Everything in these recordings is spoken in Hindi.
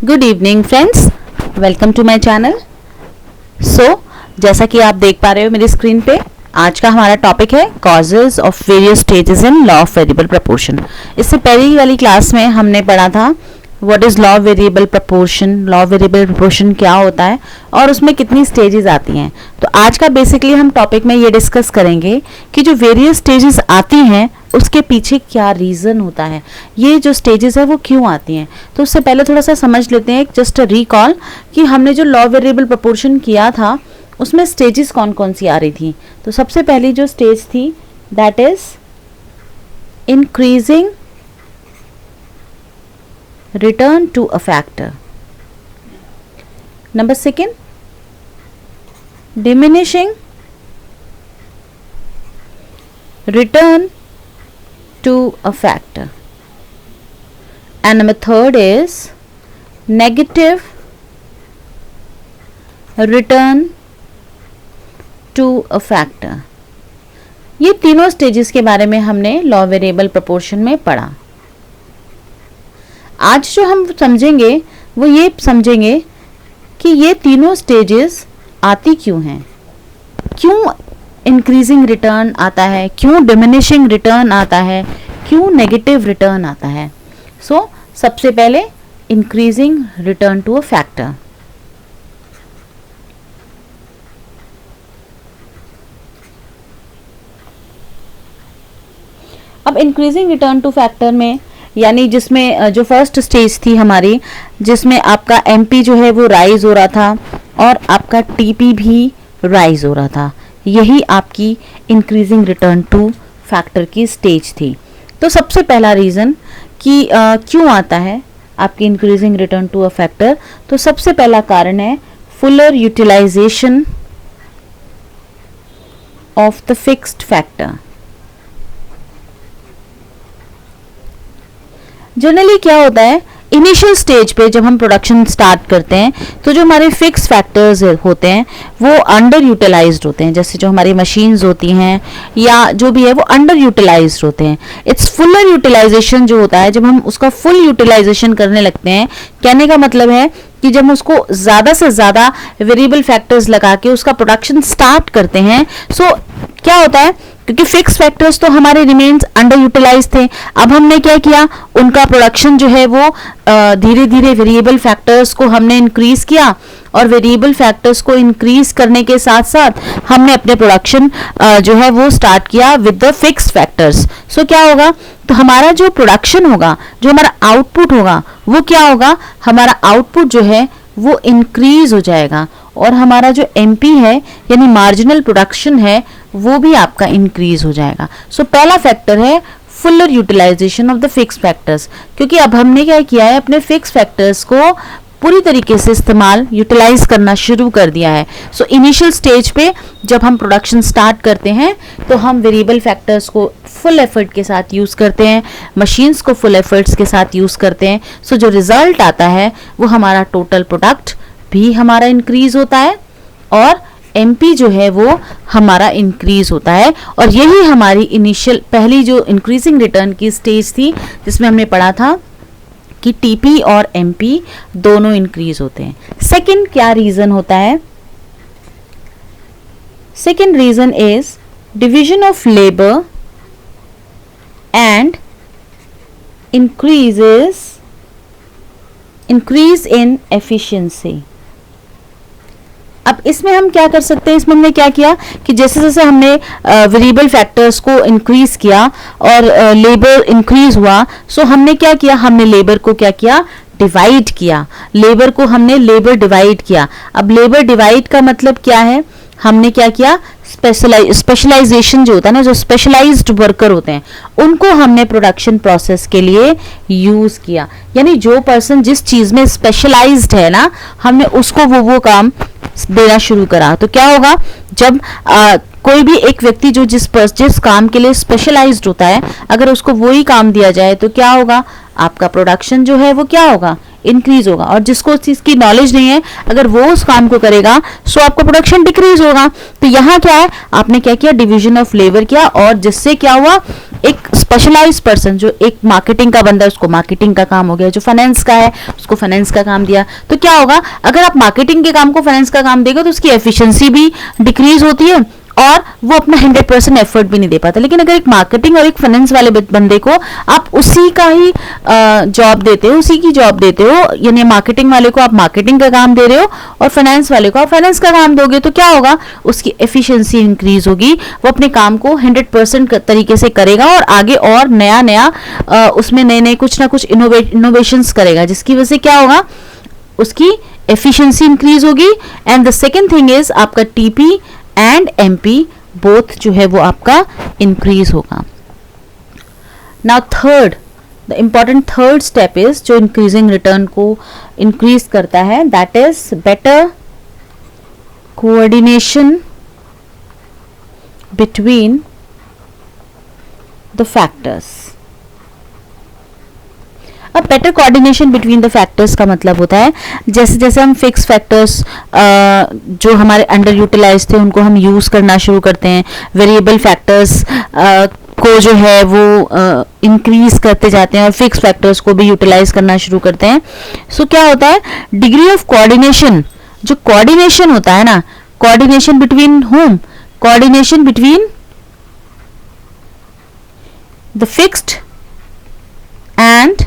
Good evening friends, welcome to my channel. जैसा कि आप देख पा रहे हो मेरी स्क्रीन पे, आज का हमारा टॉपिक है causes of various stages in law of variable proportion. इससे पहली वाली क्लास में हमने पढ़ा था what is law of variable proportion, law of variable proportion क्या होता है और उसमें कितनी स्टेजेस आती हैं। तो आज का बेसिकली हम टॉपिक में ये डिस्कस करेंगे कि जो वेरियस स्टेजेस आती हैं उसके पीछे क्या रीज़न होता है, ये जो स्टेजेस है वो क्यों आती हैं। तो उससे पहले थोड़ा सा समझ लेते हैं, जस्ट रिकॉल कि हमने जो लॉ वेरिएबल प्रपोर्शन किया था उसमें स्टेजेस कौन कौन सी आ रही थी। तो सबसे पहली जो स्टेज थी that is increasing return to a factor. Number second, diminishing return to a factor, and number third is negative return to a factor। ये तीनों स्टेजेस के बारे में हमने लॉ वेरिएबल प्रपोर्शन में पढ़ा। आज जो हम समझेंगे वो ये समझेंगे कि ये तीनों स्टेजेस आती क्यों हैं, क्यों इंक्रीजिंग रिटर्न आता है, क्यों डिमिनिशिंग रिटर्न आता है, क्यों नेगेटिव रिटर्न आता है। सबसे पहले increasing return to a factor. अब इंक्रीजिंग रिटर्न टू फैक्टर में यानी जिसमें जो फर्स्ट स्टेज थी हमारी, जिसमें आपका एमपी जो है वो राइज हो रहा था और आपका टीपी भी राइज हो रहा था, यही आपकी इंक्रीजिंग रिटर्न टू फैक्टर की स्टेज थी। तो सबसे पहला रीज़न कि क्यों आता है आपकी increasing return to a factor, तो सबसे पहला कारण है fuller utilization of the fixed factor. Generally क्या होता है, इनिशियल स्टेज पे जब हम प्रोडक्शन स्टार्ट करते हैं तो जो हमारे फिक्स फैक्टर्स होते हैं वो अंडर यूटिलाइज्ड होते हैं। जैसे जो हमारी मशीन्स होती हैं या जो भी है वो अंडर यूटिलाइज्ड होते हैं। इट्स फुलर यूटिलाइजेशन जो होता है, जब हम उसका फुल यूटिलाइजेशन करने लगते हैं, कहने का मतलब है कि जब हम उसको ज़्यादा से ज़्यादा वेरिएबल फैक्टर्स लगा के उसका प्रोडक्शन स्टार्ट करते हैं, क्या होता है, क्योंकि फिक्स फैक्टर्स तो हमारे रिमेन्स अंडर यूटिलाइज थे। अब हमने क्या किया, उनका प्रोडक्शन जो है वो धीरे धीरे वेरिएबल फैक्टर्स को हमने इंक्रीज किया और वेरिएबल फैक्टर्स को इंक्रीज करने के साथ साथ हमने अपने प्रोडक्शन जो है वो स्टार्ट किया विद द फिक्स फैक्टर्स। क्या होगा, तो हमारा जो प्रोडक्शन होगा, जो हमारा आउटपुट होगा वो क्या होगा, हमारा आउटपुट जो है वो इंक्रीज हो जाएगा और हमारा जो एमपी है यानी मार्जिनल प्रोडक्शन है वो भी आपका इंक्रीज हो जाएगा। पहला फैक्टर है fuller utilization of the fix factors, क्योंकि अब हमने क्या किया है, अपने फिक्स फैक्टर्स को पूरी तरीके से इस्तेमाल यूटिलाइज करना शुरू कर दिया है। इनिशियल स्टेज पे जब हम प्रोडक्शन स्टार्ट करते हैं तो हम वेरिएबल फैक्टर्स को फुल एफर्ट के साथ यूज़ करते हैं, मशीन्स को फुल एफर्ट्स के साथ यूज़ करते हैं। जो रिजल्ट आता है वो हमारा टोटल प्रोडक्ट भी हमारा इंक्रीज होता है और एमपी जो है वो हमारा इंक्रीज होता है। और यही हमारी इनिशियल पहली जो इंक्रीजिंग रिटर्न की स्टेज थी, जिसमें हमने पढ़ा था कि टीपी और एमपी दोनों इंक्रीज होते हैं। सेकंड क्या रीजन होता है, second reason is division of labour and increase in efficiency. अब इसमें हम क्या कर सकते हैं, इसमें हमने क्या किया कि जैसे जैसे हमने वेरिएबल फैक्टर्स को इंक्रीज किया और लेबर इंक्रीज हुआ, हमने क्या किया, हमने लेबर को क्या किया, डिवाइड किया। लेबर को हमने लेबर डिवाइड किया। अब लेबर डिवाइड का मतलब क्या है, हमने क्या किया, स्पेशलाइजेशन जो होता है ना, जो स्पेशलाइज्ड वर्कर होते हैं उनको हमने प्रोडक्शन प्रोसेस के लिए यूज किया। यानी जो पर्सन जिस चीज में स्पेशलाइज्ड है ना, हमने उसको वो काम देना शुरू करा। तो क्या होगा, जब कोई भी एक व्यक्ति जो जिस काम के लिए स्पेशलाइज्ड होता है, अगर उसको वही काम दिया जाए तो क्या होगा, आपका प्रोडक्शन जो है वो क्या होगा, इंक्रीज होगा, और जिसको उस चीज की नॉलेज नहीं है अगर वो उस काम को करेगा सो आपका प्रोडक्शन डिक्रीज होगा। तो यहाँ क्या है, आपने क्या किया, डिवीजन ऑफ लेबर किया, और जिससे क्या हुआ, एक स्पेशलाइज्ड पर्सन, जो एक मार्केटिंग का बंदा है उसको मार्केटिंग का काम हो गया, जो फाइनेंस का है उसको फाइनेंस का काम दिया। तो क्या होगा, अगर आप मार्केटिंग के काम को फाइनेंस का काम देगा तो उसकी एफिशिएंसी भी डिक्रीज होती है और वो अपना 100% एफर्ट भी नहीं दे पाता। लेकिन अगर एक मार्केटिंग और एक फाइनेंस वाले बंदे को आप उसी का ही जॉब देते हो, उसी की जॉब देते हो, यानी मार्केटिंग वाले को आप मार्केटिंग का काम दे रहे हो और फाइनेंस वाले को आप फाइनेंस का काम दोगे, तो क्या होगा, उसकी एफिशिएंसी इंक्रीज होगी, वो अपने काम को 100% तरीके से करेगा और आगे और नया नया उसमें नए नए कुछ ना कुछ इनोवेशंस करेगा, जिसकी वजह से क्या होगा, उसकी एफिशिएंसी इंक्रीज होगी। And the second thing is आपका टीपी एंड एमपी बोथ जो है वो आपका इंक्रीज होगा। Now third, the important third step is जो इंक्रीजिंग रिटर्न को इंक्रीज करता है, that is better coordination between the factors. अब better coordination between the factors का मतलब होता है जैसे जैसे हम फिक्स फैक्टर्स जो हमारे अंडर यूटिलाइज थे उनको हम यूज करना शुरू करते हैं, वेरिएबल फैक्टर्स को जो है वो इंक्रीज करते जाते हैं और फिक्स फैक्टर्स को भी यूटिलाइज करना शुरू करते हैं। सो क्या होता है, डिग्री ऑफ कोऑर्डिनेशन, जो कोऑर्डिनेशन होता है ना, coordination between home, coordination between the fixed and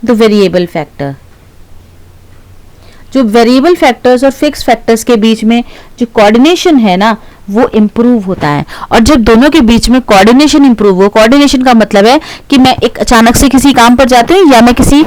the variable factor, जो वेरिएबल फैक्टर्स और फिक्स फैक्टर्स के बीच में जो कोऑर्डिनेशन है ना वो इंप्रूव होता है। और जब दोनों के बीच में कोऑर्डिनेशन इंप्रूव हो, कोऑर्डिनेशन का मतलब है कि मैं एक अचानक से किसी काम पर जाती हूँ या मैं किसी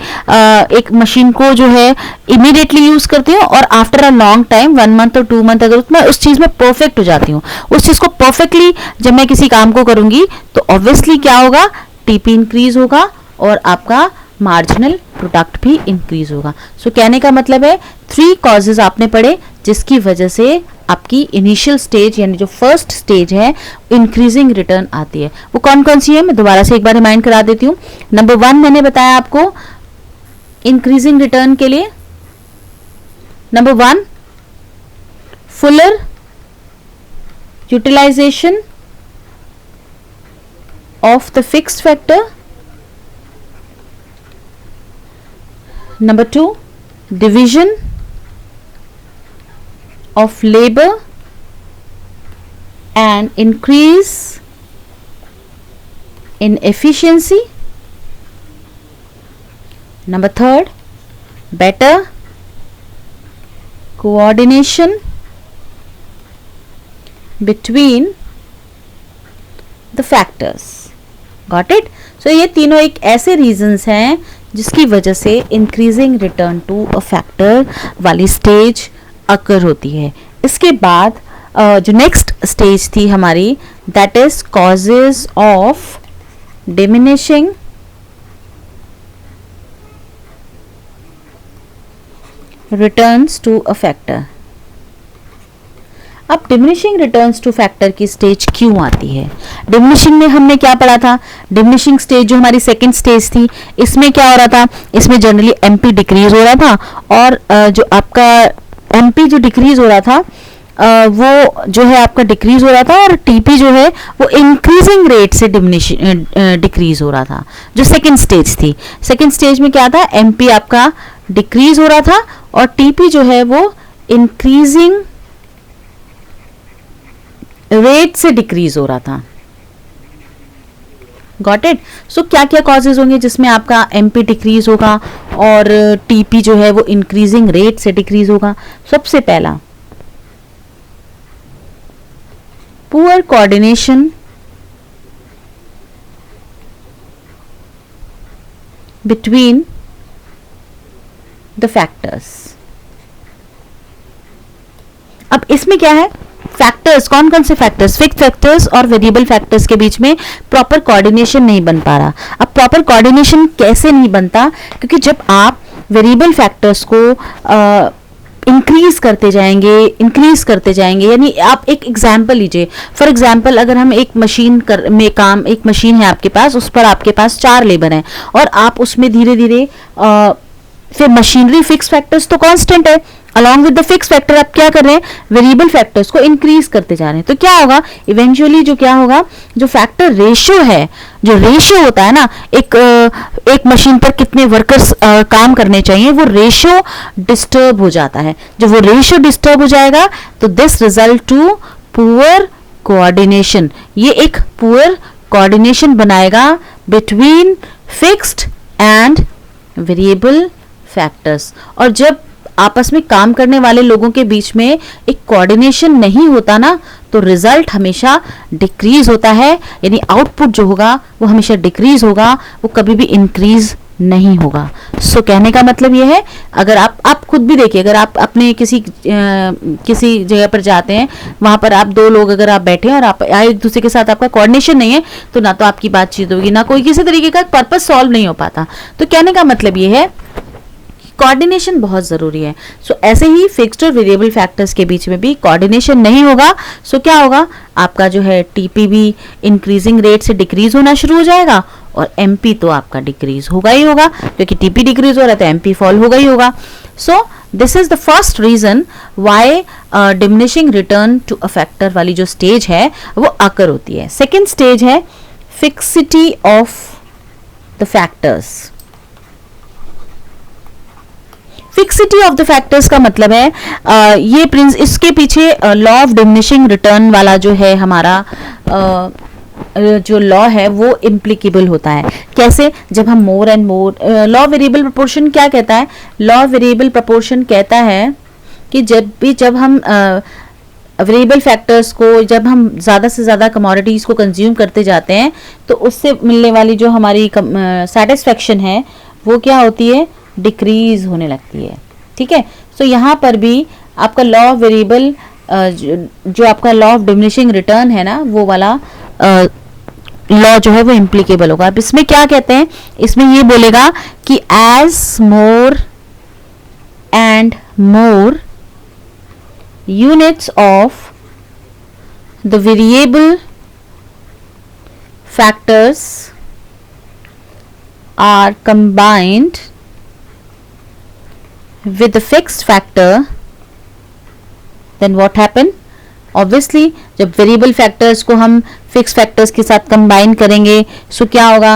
एक मशीन को जो है इमीडिएटली यूज करती हूँ और after a long time 1 month और 2 मंथ अगर मैं उस चीज में परफेक्ट हो जाती हूँ, उस चीज को परफेक्टली जब मैं किसी काम को करूंगी तो ऑब्वियसली क्या होगा, टीपी इंक्रीज होगा और आपका मार्जिनल प्रोडक्ट भी इंक्रीज होगा। सो कहने का मतलब है 3 कॉजेज आपने पढ़े जिसकी वजह से आपकी इनिशियल स्टेज यानी जो फर्स्ट स्टेज है इंक्रीजिंग रिटर्न आती है। वो कौन कौन सी है मैं दोबारा से एक बार रिमाइंड करा देती हूँ। नंबर 1 मैंने बताया आपको इंक्रीजिंग रिटर्न के लिए, number 1 fuller utilization of the fixed factor, number 2 division of labor and increase in efficiency, number 3 better coordination between the factors, got it? So ये तीनों एक ऐसे reasons हैं जिसकी वजह से increasing return to a factor वाली स्टेज अकर होती है। इसके बाद जो नेक्स्ट स्टेज थी हमारी that is causes of diminishing returns to a factor. अब डिमिनिशिंग रिटर्न्स टू फैक्टर की स्टेज क्यों आती है? डिमिनिशिंग में हमने क्या पढ़ा था? डिमिनिशिंग स्टेज जो हमारी सेकंड स्टेज थी इसमें क्या हो रहा था, इसमें जनरली एमपी डिक्रीज हो रहा था और जो आपका एमपी जो डिक्रीज हो रहा था वो जो है आपका डिक्रीज हो रहा था और टीपी जो है वो इंक्रीजिंग रेट से डिक्रीज हो रहा था। जो सेकंड स्टेज थी, सेकंड स्टेज में क्या था, एमपी आपका डिक्रीज हो रहा था और टीपी जो है वो इंक्रीजिंग रेट से डिक्रीज हो रहा था। Got it? सो क्या क्या कॉजेज होंगे जिसमें आपका एमपी डिक्रीज होगा और टीपी जो है वो इंक्रीजिंग रेट से डिक्रीज होगा? सबसे पहला poor coordination between the factors. अब इसमें क्या है, फैक्टर्स कौन कौन से फैक्टर्स, फिक्स्ड फैक्टर्स और वेरिएबल फैक्टर्स के बीच में प्रॉपर कोऑर्डिनेशन नहीं बन पा रहा। अब प्रॉपर कोऑर्डिनेशन कैसे नहीं बनता, क्योंकि जब आप वेरिएबल फैक्टर्स को इंक्रीज करते जाएंगे यानी आप एक एग्जांपल लीजिए। फॉर एग्जांपल अगर हम एक मशीन एक मशीन है आपके पास, उस पर आपके पास 4 लेबर हैं और आप उसमें धीरे धीरे फिर मशीनरी फिक्स फैक्टर्स तो कांस्टेंट है, along with the fix factor आप क्या कर रहे हैं, वेरिएबल फैक्टर्स को इंक्रीज करते जा रहे हैं। तो क्या होगा इवेंचुअली, जो क्या होगा, जो फैक्टर रेशियो है, जो रेशियो होता है ना, एक मशीन पर कितने वर्कर्स काम करने चाहिए, वो रेशियो डिस्टर्ब हो जाता है। जब वो रेशियो डिस्टर्ब हो जाएगा तो this result to poor coordination, ये एक पुअर कोऑर्डिनेशन बनाएगा between fixed and variable factors. और जब आपस में काम करने वाले लोगों के बीच में एक कोऑर्डिनेशन नहीं होता ना, तो रिजल्ट हमेशा डिक्रीज होता है, यानी आउटपुट जो होगा वो हमेशा डिक्रीज होगा, वो कभी भी इंक्रीज नहीं होगा। सो कहने का मतलब ये है, अगर आप खुद भी देखिए, अगर आप अपने किसी जगह पर जाते हैं, वहां पर आप दो लोग अगर आप बैठे हैं और आप एक दूसरे के साथ आपका कोऑर्डिनेशन नहीं है, तो ना तो आपकी बातचीत होगी, ना कोई किसी तरीके का पर्पस सॉल्व नहीं हो पाता। तो कहने का मतलब ये है कोऑर्डिनेशन बहुत जरूरी है। सो ऐसे ही फिक्स्ड और वेरिएबल फैक्टर्स के बीच में भी कोऑर्डिनेशन नहीं होगा, सो क्या होगा, आपका जो है टीपी भी इंक्रीजिंग रेट से डिक्रीज होना शुरू हो जाएगा, और एमपी तो आपका डिक्रीज होगा ही होगा, क्योंकि टीपी डिक्रीज हो रहा है तो एमपी फॉल होगा ही होगा। So this is the first reason why diminishing return to a factor वाली जो स्टेज है वो अकर होती है। सेकेंड स्टेज है fixity of the factors. Fixity of the factors का मतलब है ये प्रिंस, इसके पीछे लॉ ऑफ डिमिनिशिंग रिटर्न वाला जो है हमारा जो लॉ है वो इम्प्लीकेबल होता है। कैसे, जब हम मोर and more, law variable proportion क्या कहता है, लॉ वेरिएबल प्रोपोर्शन कहता है कि जब हम वेरिएबल फैक्टर्स को, जब हम ज़्यादा से ज़्यादा कमोडिटीज़ को कंज्यूम करते जाते हैं, तो उससे मिलने वाली जो हमारी सेटिस्फेक्शन है वो क्या होती है, डिक्रीज होने लगती है। ठीक है, सो यहाँ पर भी आपका लॉ वेरिएबल, जो आपका लॉ ऑफ डिमिनिशिंग रिटर्न है ना, वो वाला लॉ जो है वो इम्प्लीकेबल होगा। अब इसमें क्या कहते हैं, इसमें ये बोलेगा कि as more and more units of the variable factors are combined with the fixed factor, then what happen, obviously जब वेरिएबल फैक्टर्स को हम फिक्स फैक्टर्स के साथ कंबाइन करेंगे, सो क्या होगा,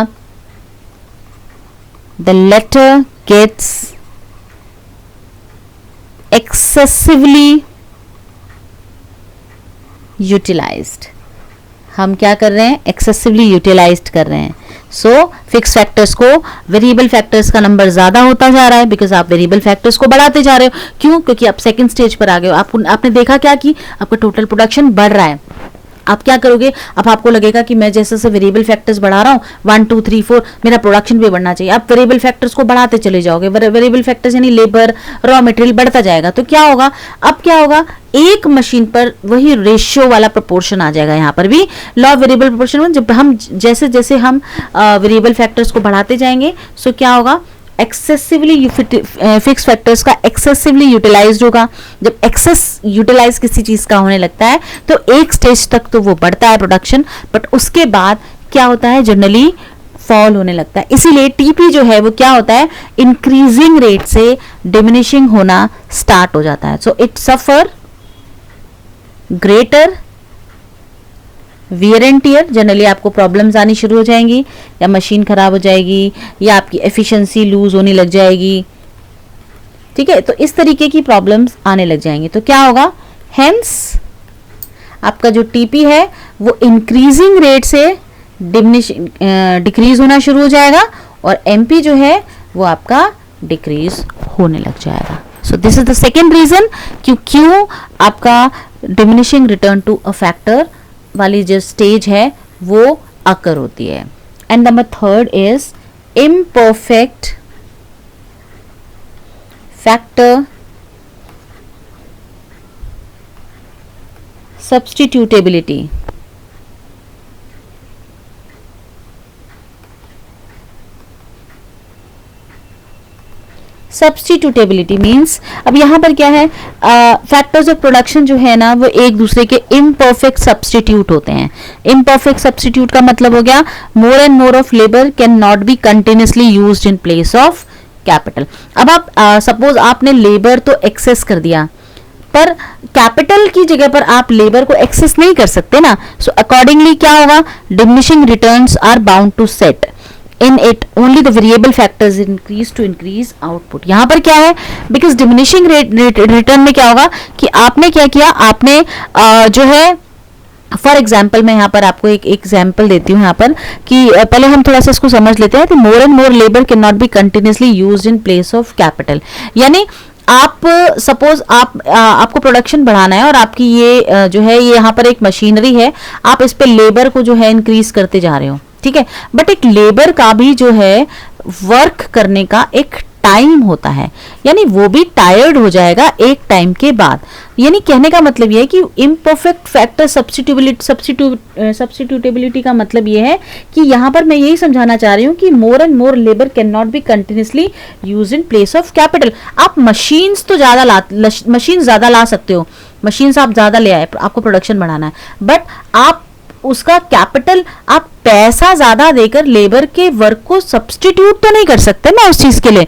the latter gets excessively utilized। हम क्या कर रहे हैं, एक्सेसिवली यूटिलाइज्ड कर रहे हैं। सो फिक्स फैक्टर्स को वेरिएबल फैक्टर्स का नंबर ज्यादा होता जा रहा है, बिकॉज आप वेरिएबल फैक्टर्स को बढ़ाते जा रहे हो। क्यों, क्योंकि आप सेकंड स्टेज पर आ गए हो। आपने देखा क्या कि आपका टोटल प्रोडक्शन बढ़ रहा है। आप क्या करोगे, अब आपको लगेगा कि मैं जैसे से वेरिएबल फैक्टर्स बढ़ा रहा हूँ 1 2 3 4, मेरा प्रोडक्शन भी बढ़ना चाहिए। आप वेरिएबल फैक्टर्स को बढ़ाते चले जाओगे, वेरिएबल फैक्टर्स यानी लेबर, रॉ मटेरियल बढ़ता जाएगा। तो क्या होगा, अब क्या होगा, एक मशीन पर वही रेशियो वाला प्रोपोर्शन आ जाएगा। यहाँ पर भी लॉ वेरिएबल प्रोपोर्शन में जब हम जैसे जैसे हम वेरिएबल फैक्टर्स को बढ़ाते जाएंगे, सो क्या होगा, एक्सेसिवली फिक्स फैक्टर्स का एक्सेसिवली यूटिलाइज होगा। जब एक्सेस यूटिलाइज किसी चीज का होने लगता है तो एक स्टेज तक तो वो बढ़ता है प्रोडक्शन, बट उसके बाद क्या होता है, जनरली फॉल होने लगता है। इसीलिए टीपी जो है वो क्या होता है, इंक्रीजिंग रेट से डिमिनिशिंग होना स्टार्ट हो जाता है। So it suffer greater wear and tear, generally आपको प्रॉब्लम्स आनी शुरू हो जाएंगी, या मशीन खराब हो जाएगी, या आपकी एफिशिएंसी लूज होने लग जाएगी। ठीक है, तो इस तरीके की प्रॉब्लम्स आने लग जाएंगी। तो क्या होगा, हेंस आपका जो टीपी है वो इंक्रीजिंग रेट से डिक्रीज होना शुरू हो जाएगा, और एमपी जो है वो आपका डिक्रीज होने लग जाएगा। So this is the second reason क्यों आपका diminishing return to a factor वाली जो स्टेज है वो अकर होती है। And number third is imperfect factor substitutability. Substitutability means, अब यहाँ पर क्या है, फैक्टर्स ऑफ प्रोडक्शन जो है ना वो एक दूसरे के इम्परफेक्ट सब्स्टिट्यूट होते हैं। इम्परफेक्ट सब्स्टिट्यूट का मतलब हो गया, मोर and more of labour can not be continuously used in place of capital. अब आप सपोज आपने लेबर तो एक्सेस कर दिया, पर कैपिटल की जगह पर आप लेबर को एक्सेस नहीं कर सकते ना। सो अकॉर्डिंगली क्या होगा, diminishing returns are bound to set in it only the variable factors increase to increase output. यहां पर क्या है, बिकॉज डिमिनिशिंग रिटर्न में क्या होगा कि आपने क्या किया, आपने जो है फॉर एग्जाम्पल मैं यहाँ पर आपको एक एग्जाम्पल देती हूँ यहाँ पर कि पहले हम थोड़ा सा इसको समझ लेते हैं कि मोर and more labour can not be continuously used in place of capital. यानी आप सपोज आपको प्रोडक्शन बढ़ाना है और आपकी ये जो है ये यहाँ पर एक मशीनरी है, आप इस पे लेबर को जो है इंक्रीज करते जा रहे हो, ठीक है, बट एक लेबर का भी जो है वर्क करने का एक टाइम होता है, यानी वो भी टायर्ड हो जाएगा एक टाइम के बाद। यानी कहने का मतलब ये है कि इम्परफेक्ट फैक्टर सब्स्टिट्यूटेबिलिटी का मतलब ये है कि यहाँ पर मैं यही समझाना चाह रही हूँ कि मोर and more labour can not be continuously use in place of capital. आप मशीन्स तो ज्यादा ला सकते हो, मशीन्स आप ज्यादा ले आए, आपको प्रोडक्शन बढ़ाना है, बट आप उसका कैपिटल आप पैसा ज्यादा देकर लेबर के वर्क को सब्स्टिट्यूट तो नहीं कर सकते ना उस चीज के लिए।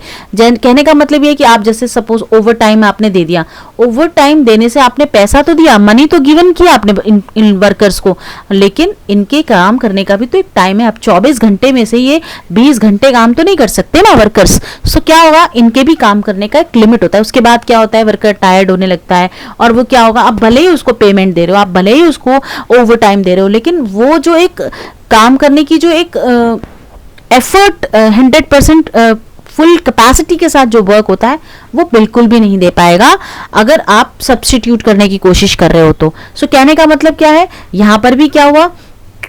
कहने का मतलब ये है कि आप जैसे सपोज ओवर टाइम आपने दे दिया, ओवर टाइम देने से आपने पैसा तो दिया, मनी तो गिवन किया आपने इन वर्कर्स को, लेकिन इनके काम करने का भी तो एक टाइम है। आप 24 घंटे में से ये 20 घंटे काम तो नहीं कर सकते ना वर्कर्स। सो क्या होगा, इनके भी काम करने का एक लिमिट होता है। उसके बाद क्या होता है, वर्कर टायर्ड होने लगता है और वो क्या होगा, आप भले ही उसको पेमेंट दे रहे हो, आप भले ही उसको ओवर टाइम दे रहे हो, लेकिन वो जो एक काम करने की जो एक एफर्ट 100% फुल कैपेसिटी के साथ जो वर्क होता है वो बिल्कुल भी नहीं दे पाएगा अगर आप सब्स्टिट्यूट करने की कोशिश कर रहे हो तो। सो कहने का मतलब क्या है, यहां पर भी क्या हुआ,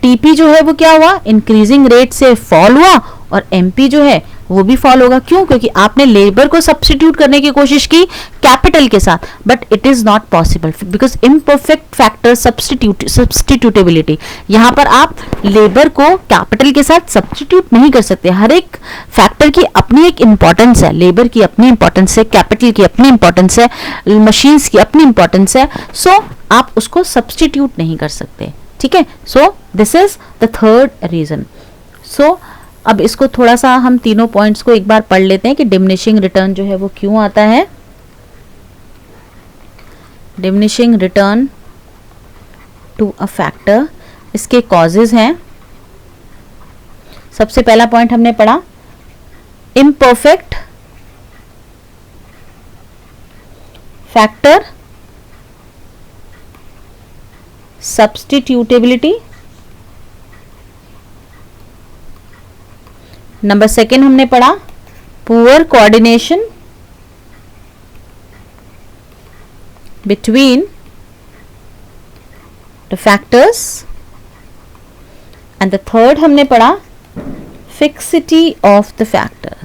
टीपी जो है वो क्या हुआ, इंक्रीजिंग रेट से फॉल हुआ और एमपी जो है वो भी फॉल होगा। क्यों, क्योंकि आपने लेबर को सब्स्टिट्यूट करने की कोशिश की कैपिटल के साथ, but it is not possible because imperfect factor substitutability. यहां पर आप लेबर को कैपिटल के साथ सब्स्टिट्यूट नहीं कर सकते। हर एक फैक्टर की अपनी एक इंपॉर्टेंस है, लेबर की अपनी इंपॉर्टेंस है, कैपिटल की अपनी इंपॉर्टेंस है, मशीन्स की अपनी इंपॉर्टेंस है। सो आप उसको सब्स्टिट्यूट नहीं कर सकते, ठीक है। So this is the third reason. So अब इसको थोड़ा सा हम तीनों पॉइंट्स को एक बार पढ़ लेते हैं कि डिमिनिशिंग रिटर्न जो है वो क्यों आता है। Diminishing return to a factor, इसके कॉजेज हैं। सबसे पहला पॉइंट हमने पढ़ा, imperfect factor substitutability. Number second हमने पढ़ा, poor coordination between the factors and the third हमने पढ़ा, fixity of the factor.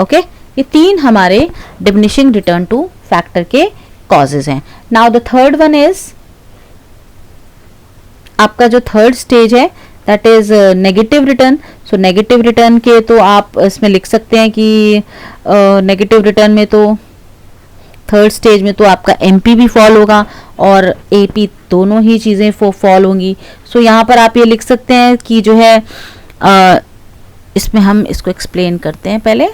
Okay, ये तीन हमारे डिमिनिशिंग रिटर्न टू फैक्टर के कॉजेज हैं। Now the third one is, आपका जो थर्ड स्टेज है that is negative return. So negative return के तो आप इसमें लिख सकते हैं कि नेगेटिव रिटर्न में तो थर्ड स्टेज में तो आपका एमपी भी फॉल होगा और एपी, दोनों ही चीजें फॉल होंगी। सो यहाँ पर आप ये लिख सकते हैं कि जो है इसमें हम इसको एक्सप्लेन करते हैं पहले।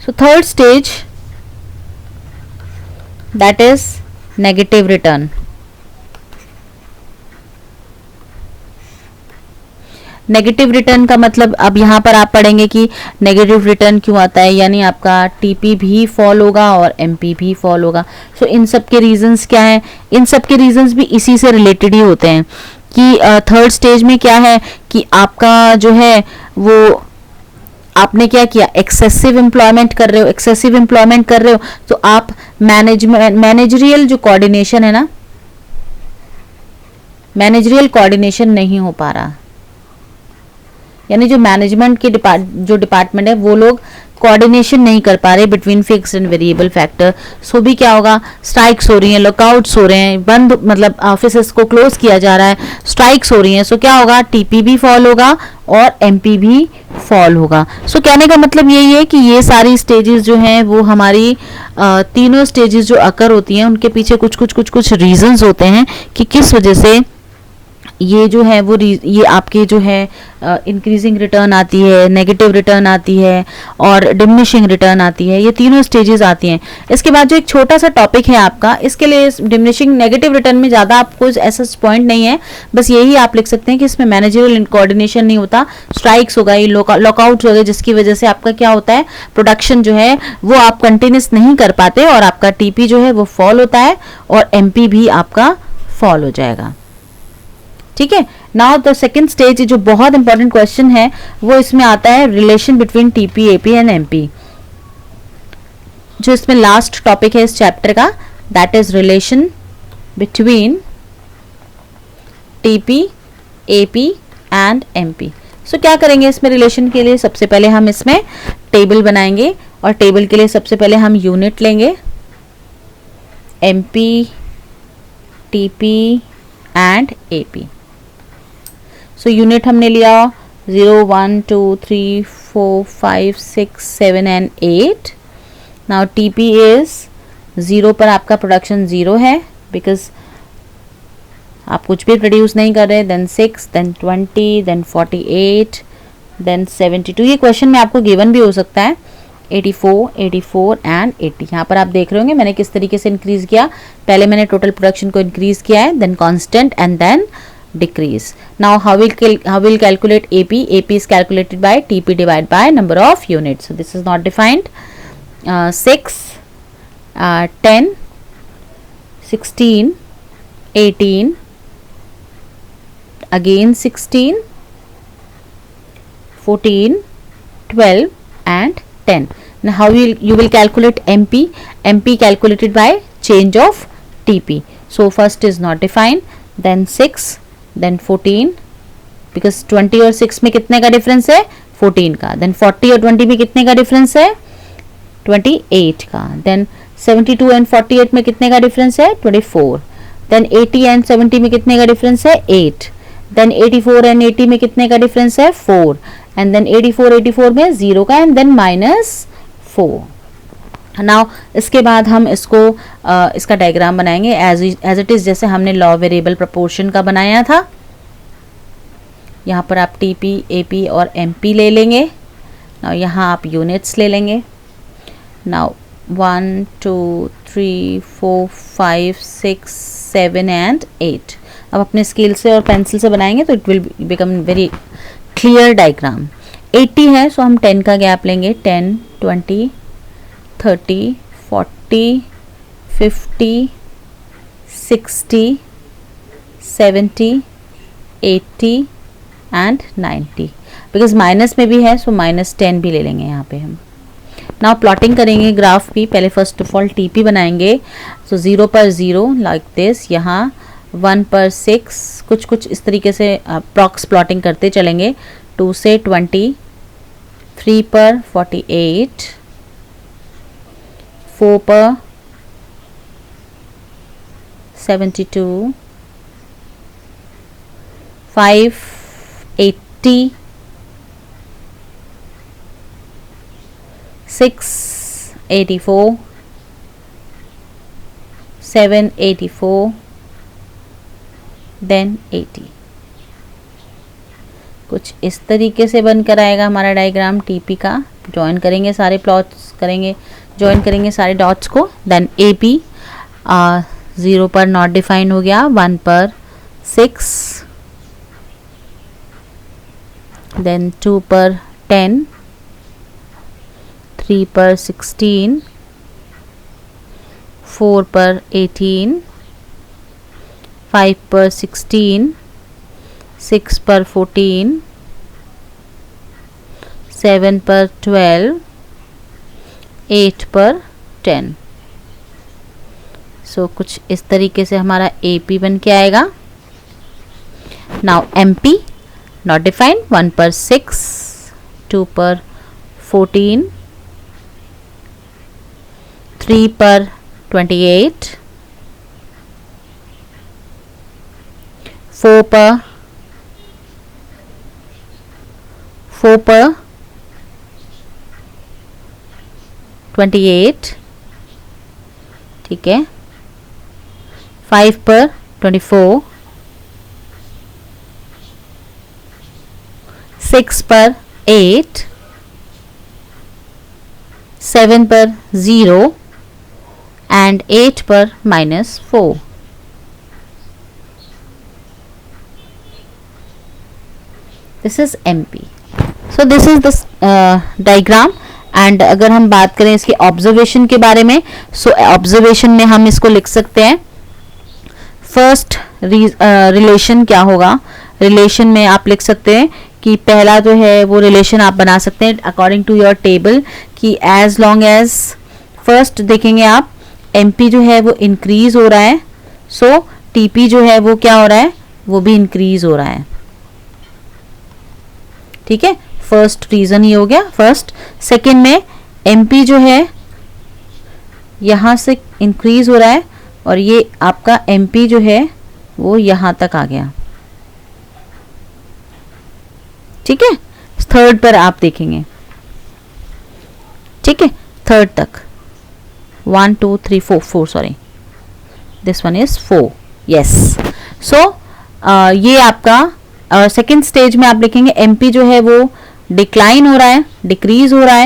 So third stage that is negative return. Negative return का मतलब अब यहाँ पर आप पढ़ेंगे कि नेगेटिव रिटर्न क्यों आता है, यानी आपका टीपी भी फॉल होगा और एमपी भी फॉल होगा। सो इन सब के रीजंस क्या हैं, इन सब के रीजंस भी इसी से रिलेटेड ही होते हैं कि थर्ड स्टेज में क्या है कि आपका जो है वो आपने क्या किया, एक्सेसिव एम्प्लॉयमेंट कर रहे हो। एक्सेसिव एम्प्लॉयमेंट कर रहे हो तो आप मैनेजरियल जो कोऑर्डिनेशन है ना, मैनेजरियल कोऑर्डिनेशन नहीं हो पा रहा, यानी जो मैनेजमेंट के जो डिपार्टमेंट है वो लोग कोऑर्डिनेशन नहीं कर पा रहे between fix and variable factor. So भी क्या होगा, स्ट्राइक्स हो रही हैं, लॉकआउट्स हो रहे हैं, बंद मतलब ऑफिसेस को क्लोज किया जा रहा है, स्ट्राइक्स हो रही हैं। सो क्या होगा, टीपी भी फॉल होगा और एमपी भी फॉल होगा। सो कहने का मतलब यही है कि ये सारी स्टेजेस जो हैं वो हमारी तीनों स्टेजेस जो अकर होती हैं उनके पीछे कुछ रीजंस होते हैं कि किस वजह से ये जो है वो ये आपके जो है इंक्रीजिंग रिटर्न आती है, नेगेटिव रिटर्न आती है और डिमिनिशिंग रिटर्न आती है, ये तीनों स्टेजेस आती हैं। इसके बाद जो एक छोटा सा टॉपिक है आपका, इसके लिए डिमिनिशिंग नेगेटिव रिटर्न में ज़्यादा आपको ऐसा पॉइंट नहीं है, बस यही आप लिख सकते हैं कि इसमें मैनेजरियल कोऑर्डिनेशन नहीं होता, स्ट्राइक्स हो गई, लॉकआउट हो गए, जिसकी वजह से आपका क्या होता है, प्रोडक्शन जो है वो आप कंटिन्यूस नहीं कर पाते और आपका टीपी जो है वो फॉल होता है और एमपी भी आपका फॉल हो जाएगा। ठीक है। नाउ द सेकंड स्टेज जो बहुत इंपॉर्टेंट क्वेश्चन है वो इसमें आता है relation between TP, AP and MP. जो इसमें लास्ट टॉपिक है इस चैप्टर का, that is relation between TP, AP and MP. So क्या करेंगे इसमें रिलेशन के लिए, सबसे पहले हम इसमें टेबल बनाएंगे और टेबल के लिए सबसे पहले हम यूनिट लेंगे, MP, TP and AP. So unit हमने लिया 0, 1, 2, 3, 4, 5, 6, 7 एंड 8। नाउ टीपी इज 0 पर आपका प्रोडक्शन 0 है बिकॉज आप कुछ भी प्रोड्यूस नहीं कर रहे। Then 6, then 20, then 48, then 72। ये क्वेश्चन में आपको गिवन भी हो सकता है। 84, 84 एंड 80। यहाँ पर आप देख रहे होंगे मैंने किस तरीके से इंक्रीज किया। पहले मैंने टोटल प्रोडक्शन को इंक्रीज किया है, then constant and then decrease. Now how will calculate AP? AP is calculated by TP divided by number of units. So this is not defined. 6, 10, 16, 18, again 16, 14, 12 and 10. Now how you will calculate MP? MP calculated by change of TP. So first is not defined, then 6, then 14, because 20 और 6 में कितने का डिफरेंस है, 14 का। देन 40 और 20 में कितने का डिफरेंस है, 28 का। देन 72 एंड 48 में कितने का डिफरेंस है, 24। देन 80 एंड 70 में कितने का डिफरेंस है, 8। देन 84 एंड 80 में कितने का डिफरेंस है, 4। एंड देन 84 में 0 का एंड देन -4। नाउ इसके बाद हम इसका डायग्राम बनाएंगे एज इट इज, जैसे हमने लॉ वेरिएबल प्रोपोर्शन का बनाया था। यहाँ पर आप टीपी, एपी और एमपी ले लेंगे। नाउ यहाँ आप यूनिट्स ले लेंगे। Now 1, 2, 3, 4, 5, 6, 7 and 8। अब अपने स्केल से और पेंसिल से बनाएंगे तो it will become very clear diagram. 80 है सो हम 10 का गैप लेंगे। 10, 20, 30, 40, 50, 60, 70, 80 एंड 90। बिकॉज माइनस में भी है सो -10 भी ले लेंगे यहाँ पे हम। नाउ प्लॉटिंग करेंगे ग्राफ की। पहले फर्स्ट ऑफ ऑल टीपी बनाएंगे। सो 0 पर 0 लाइक दिस, यहाँ 1 पर 6, कुछ इस तरीके से अप्रॉक्स प्लॉटिंग करते चलेंगे। 2 से 20, 3 पर 48, 4 पर 72, 5, 80, 6, 84, 7, 84, देन 80। कुछ इस तरीके से बनकर आएगा हमारा डायग्राम टीपी का। ज्वाइन करेंगे सारे प्लॉट्स करेंगे, ज्वाइन करेंगे सारे डॉट्स को। देन एपी 0 पर नॉट डिफाइन हो गया, 1 पर 6, देन 2 पर 10, 3 पर 16, 4 पर 18, 5 पर 16, 6 पर 14, 7 पर 12, 8 पर 10। सो कुछ इस तरीके से हमारा AP बन के आएगा। नाउ MP नॉट डिफाइंड, 1 पर 6, 2 पर 14, 3 पर 28, 4 पर 28, ठीक है। 5 पर 24, 6 पर 8, 7 पर 0 एंड 8 पर -4. This is MP. So this is the diagram. And अगर हम बात करें इसके ऑब्जर्वेशन के बारे में, सो ऑब्जर्वेशन में हम इसको लिख सकते हैं. फर्स्ट रिलेशन क्या होगा, रिलेशन में आप लिख सकते हैं कि पहला जो है वो रिलेशन आप बना सकते हैं अकॉर्डिंग टू योर टेबल कि एज लॉन्ग एज, फर्स्ट देखेंगे आप MP जो है वो इंक्रीज हो रहा है, सो TP जो है वो क्या हो रहा है, वो भी इंक्रीज हो रहा है. ठीक है, फर्स्ट रीजन ये हो गया फर्स्ट. सेकेंड में MP जो है यहां से इंक्रीज हो रहा है और ये आपका MP जो है वो यहां तक आ गया. ठीक है, थर्ड पर आप देखेंगे. ठीक है, थर्ड तक 1 2 3 4 sorry, this one is 4. Yes, so ये आपका सेकेंड स्टेज में आप देखेंगे MP जो है वो डिक्लाइन हो रहा है, डिक्रीज हो रहा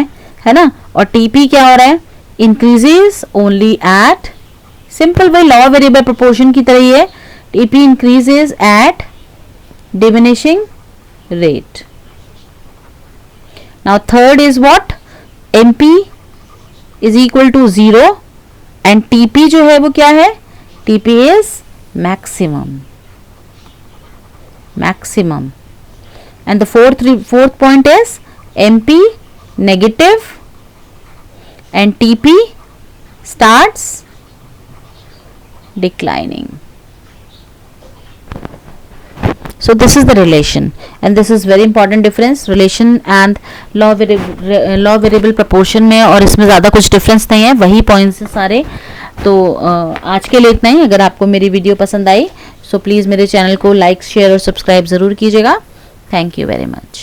है ना, और TP क्या हो रहा है, increases only at, simple way law variable proportion की तरह ही है, TP increases at diminishing rate. Now third is what, MP is equal to 0 and TP जो है वो क्या है, TP is maximum. And the fourth point is MP negative and TP starts declining. So this is the relation and this is very important difference, relation and law variable proportion में, और इसमें ज़्यादा कुछ डिफरेंस नहीं है, वही पॉइंट्स हैं सारे. तो आज के लिए इतना ही. अगर आपको मेरी वीडियो पसंद आई सो प्लीज़ मेरे चैनल को लाइक शेयर और सब्सक्राइब ज़रूर कीजिएगा. Thank you very much.